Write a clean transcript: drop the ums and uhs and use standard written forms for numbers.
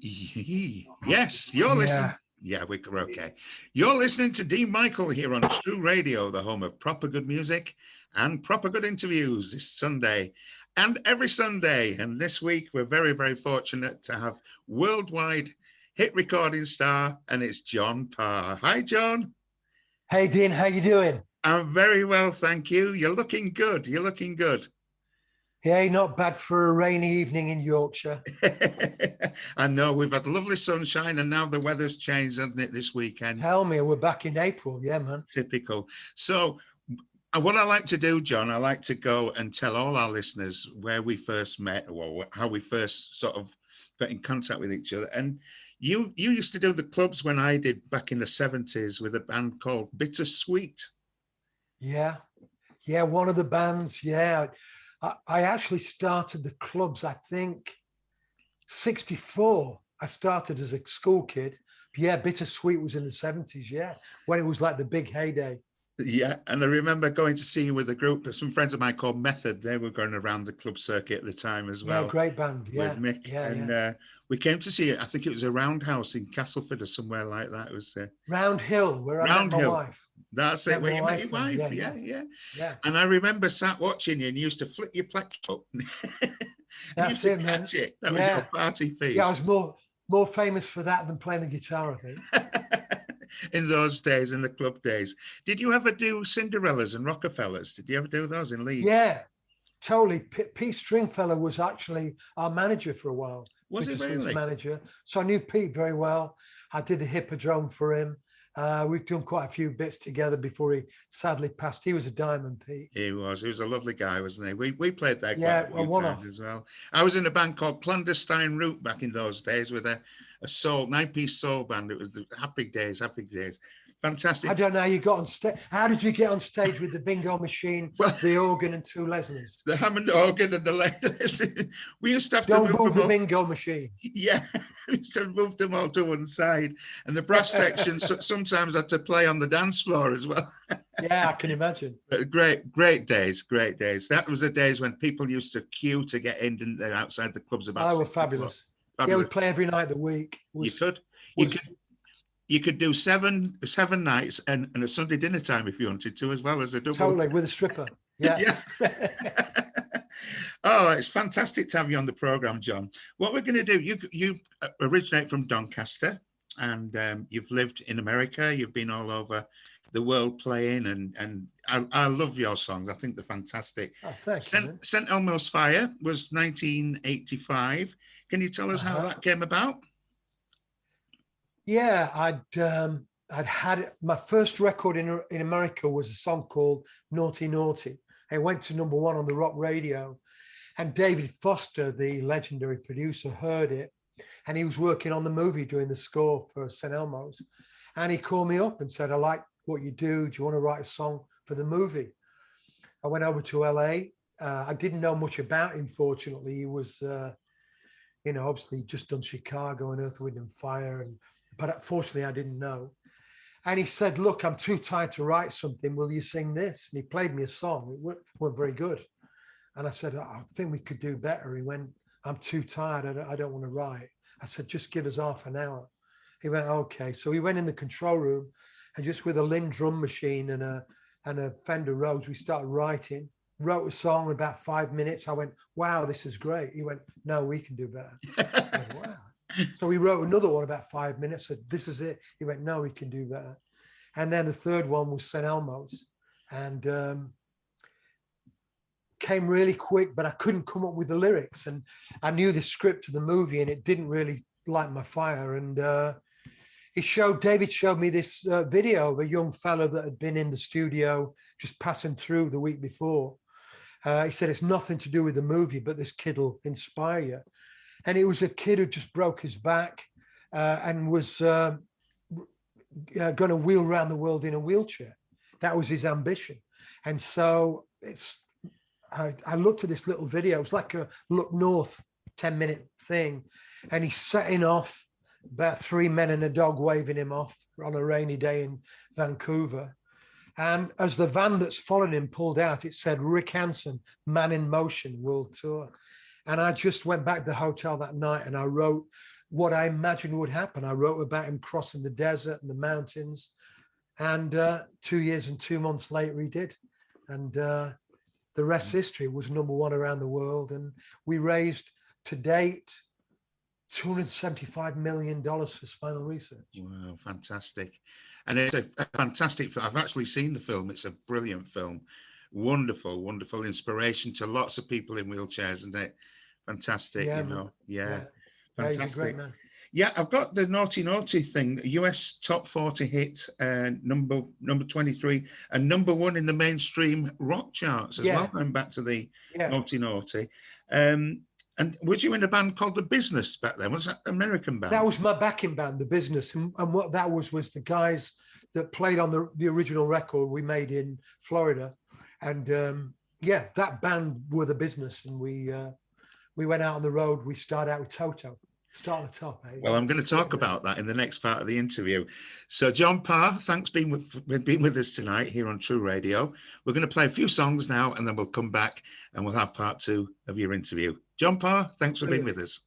Yes, you're listening. Yeah. Yeah, we're okay. You're listening to Dene Michael here on True Radio, the home of proper good music and proper good interviews this Sunday and every Sunday. And this week, we're very, very fortunate to have worldwide hit recording star, and it's John Parr. Hi, John. Hey, Dean, how you doing? I'm very well, thank you. You're looking good. You're looking good. Yeah, not bad for a rainy evening in Yorkshire. I know we've had lovely sunshine and now the weather's changed, hasn't it, this weekend? Tell me, we're back in April. Yeah, man. Typical. So what I like to do, John, I like to go and tell all our listeners where we first met or how we first sort of got in contact with each other. And you used to do the clubs when I did back in the 70s with a band called Bittersweet. Yeah. Yeah, one of the bands. Yeah. I actually started the clubs, I think, 64. I started as a school kid. Yeah, Bittersweet was in the 70s, yeah, when it was like the big heyday. Yeah, and I remember going to see you with a group of some friends of mine called Method. They were going around the club circuit at the time as well. Yeah, great band, yeah. With Mick. Yeah, and yeah. We came to see it. I think it was a Roundhouse in Castleford or somewhere like that. It was Round Hill, where I met my wife. That's it, where you met your wife. Yeah. And I remember sat watching you and you used to flick your plex up. That's it, man. That was your party feast. Yeah, I was more famous for that than playing the guitar, I think. In those days, in the club days. Did you ever do Cinderellas and Rockefellers? Did you ever do those in Leeds? Yeah, totally. Pete Stringfellow was actually our manager for a while. Was he really? Manager. So I knew Pete very well. I did the Hippodrome for him. We've done quite a few bits together before he sadly passed. He was a diamond, Pete. He was a lovely guy, wasn't he? We played there quite a few times as well. I was in a band called Clandestine Route back in those days with a soul, 9-piece soul band. It was the happy days. Fantastic. I don't know how you got on stage. How did you get on stage with the bingo machine, the organ and two Leslies? The Hammond organ and the Leslies. We used to have to move the bingo machine. Yeah, we used to move them all to one side. And the brass section sometimes had to play on the dance floor as well. Yeah, I can imagine. Great days. That was the days when people used to queue to get in, didn't they, outside the clubs about. They were fabulous. Yeah, we'd play every night of the week. You could do seven nights and a Sunday dinner time if you wanted to, as well as a double. Totally, with a stripper. Yeah. Oh, it's fantastic to have you on the program, John. What we're going to do, you originate from Doncaster, and you've lived in America. You've been all over the world playing, and I love your songs. I think they're fantastic. Oh, thanks. St. Elmo's Fire was 1985. Can you tell us how that came about? Yeah, I'd had my first record in America was a song called Naughty Naughty. It went to number 1 on the rock radio, and David Foster, the legendary producer, heard it, and he was working on the movie doing the score for St. Elmo's, and he called me up and said, "I like what you do. Do you want to write a song for the movie?" I went over to LA. I didn't know much about him. Fortunately, he was, obviously just done Chicago and Earth, Wind and Fire, but fortunately I didn't know. And he said, "Look, I'm too tired to write something. Will you sing this?" And he played me a song. It weren't very good. And I said, "I think we could do better." He went, "I'm too tired. I don't want to write." I said, "Just give us half an hour." He went, "Okay." So he went in the control room, and just with a Linn drum machine and a Fender Rhodes, we started writing. Wrote a song in about 5 minutes. I went, "Wow, this is great." He went, "No, we can do better." I went, "Wow." So we wrote another one about 5 minutes. Said, "This is it." He went, "No, we can do better." And then the third one was St. Elmo's, and came really quick, but I couldn't come up with the lyrics. And I knew the script of the movie, and it didn't really light my fire. And David showed me this video of a young fellow that had been in the studio just passing through the week before. He said, "It's nothing to do with the movie, but this kid will inspire you." And it was a kid who just broke his back and was going to wheel around the world in a wheelchair. That was his ambition. And so I looked at this little video. It was like a Look North 10-minute thing. And he's setting off, about 3 men and a dog waving him off on a rainy day in Vancouver. And as the van that's following him pulled out, it said, "Rick Hansen, Man in Motion World Tour." And I just went back to the hotel that night and I wrote what I imagined would happen. I wrote about him crossing the desert and the mountains, and 2 years and 2 months later he did, and the rest history. Was #1 around the world, and we raised to date $275 million for spinal research. Wow, fantastic. And it's a fantastic film. I've actually seen the film. It's a brilliant film. Wonderful, wonderful inspiration to lots of people in wheelchairs, isn't it? Fantastic, Yeah, you know. Yeah, yeah, he's a great fantastic. man. Yeah, I've got the Naughty Naughty thing, US top 40 hit, number 23, and #1 in the mainstream rock charts as well, Yeah, going back to the yeah. Naughty Naughty. And was you in a band called The Business back then? Was that an American band? That was my backing band, The Business, and what that was the guys that played on the original record we made in Florida, and yeah, that band were The Business, and we went out on the road. We started out with Toto. Start at the top. Eh? Well, I'm going to talk about that in the next part of the interview. So, John Parr, thanks for being with us tonight here on True Radio. We're going to play a few songs now, and then we'll come back and we'll have part 2 of your interview. John Parr, thanks for being with us.